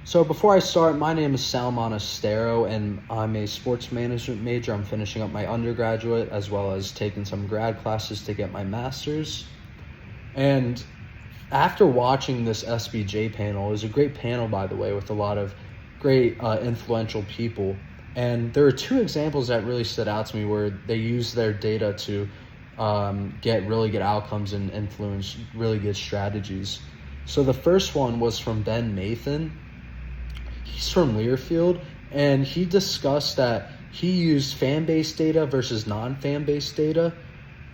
So before I start, my name is Salman Estero, and I'm a sports management major. I'm finishing up my undergraduate as well as taking some grad classes to get my master's. And after watching this SBJ panel, it was a great panel, by the way, with a lot of great influential people. And there are two examples that really stood out to me where they used their data to get really good outcomes and influence really good strategies. So the first one was from Ben Nathan. He's from Learfield, and he discussed that he used fan-based data versus non-fan-based data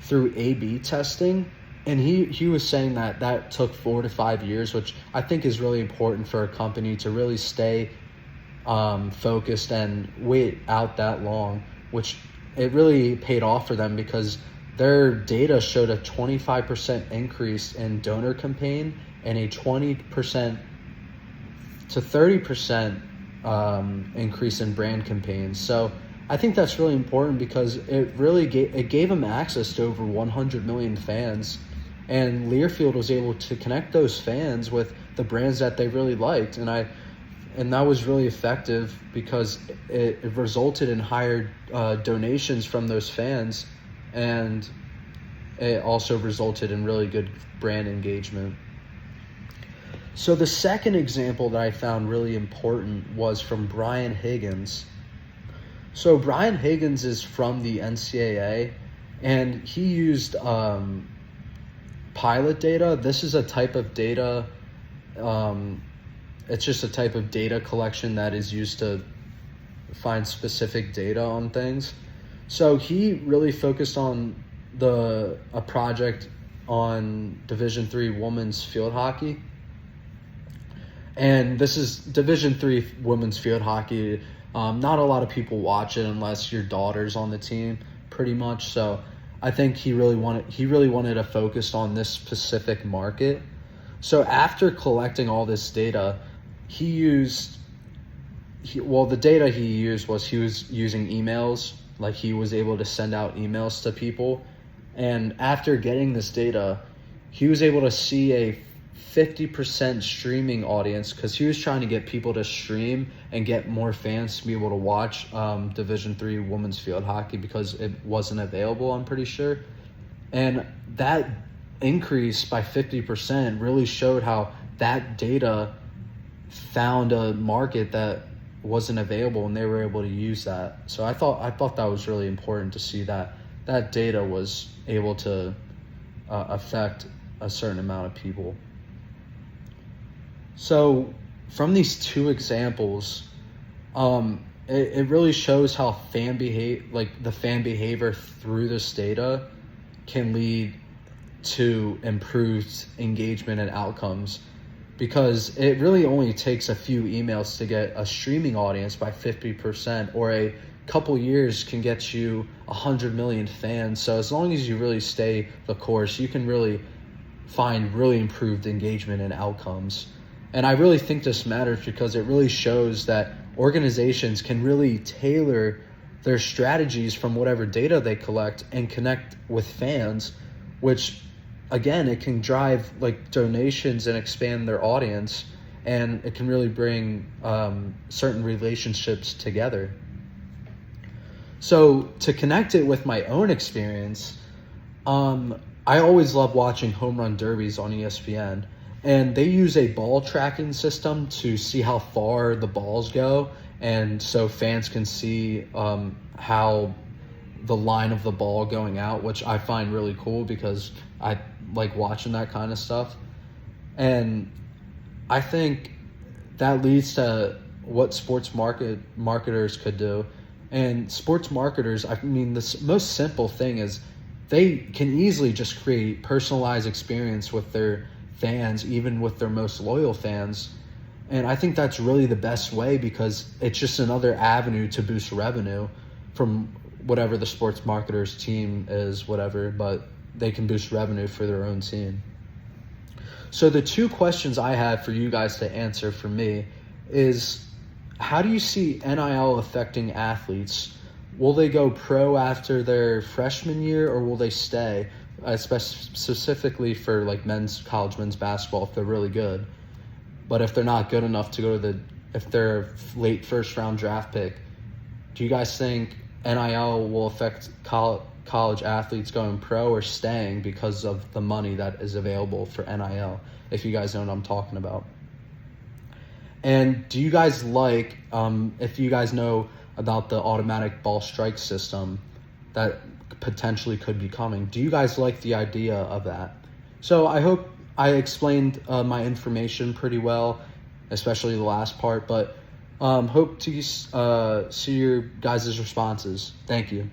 through A/B testing, and he was saying that took 4 to 5 years, which I think is really important for a company to really stay focused and wait out that long, which it really paid off for them because their data showed a 25% increase in donor campaign and a 20% to 30% increase in brand campaigns. So I think that's really important because it really gave them access to over 100 million fans, and Learfield was able to connect those fans with the brands that they really liked, and that was really effective because it resulted in higher donations from those fans, and it also resulted in really good brand engagement. So the second example that I found really important was from Brian Higgins. So Brian Higgins is from the NCAA, and he used pilot data. This is a type of data, it's just a type of data collection that is used to find specific data on things. So he really focused on a project on Division III women's field hockey. And this is Division III women's field hockey. Not a lot of people watch it unless your daughter's on the team, pretty much. So I think he really wanted to focus on this specific market. So after collecting all this data, the data he used was he was using emails. Like, he was able to send out emails to people. And after getting this data, he was able to see a 50% streaming audience because he was trying to get people to stream and get more fans to be able to watch Division III women's field hockey because it wasn't available, I'm pretty sure. And that increase by 50% really showed how that data found a market that wasn't available, and they were able to use that. So I thought that was really important to see that data was able to affect a certain amount of people. So from these two examples, it really shows how the fan behavior through this data can lead to improved engagement and outcomes, because it really only takes a few emails to get a streaming audience by 50%, or a couple years can get you 100 million fans. So as long as you really stay the course, you can really find really improved engagement and outcomes. And I really think this matters because it really shows that organizations can really tailor their strategies from whatever data they collect and connect with fans, which again, it can drive donations and expand their audience, and it can really bring certain relationships together. So to connect it with my own experience, I always love watching home run derbies on ESPN. And they use a ball tracking system to see how far the balls go, and so fans can see how the line of the ball going out, which I find really cool because I like watching that kind of stuff. And I think that leads to what sports marketers could do. And sports marketers, I mean, the most simple thing is they can easily just create personalized experience with their fans, even with their most loyal fans. And I think that's really the best way because it's just another avenue to boost revenue from whatever the sports marketer's team is, whatever, but they can boost revenue for their own team. So the two questions I had for you guys to answer for me is, how do you see NIL affecting athletes? Will they go pro after their freshman year, or will they stay? Specifically for college men's basketball if they're really good. But if they're not good enough to go to the if they're a late first round draft pick, do you guys think NIL will affect college athletes going pro or staying because of the money that is available for NIL, if you guys know what I'm talking about? And do you guys like, if you guys know about the automatic ball strike system that potentially could be coming, do you guys like the idea of that? So I hope I explained my information pretty well, especially the last part, but hope to see your guys' responses. Thank you.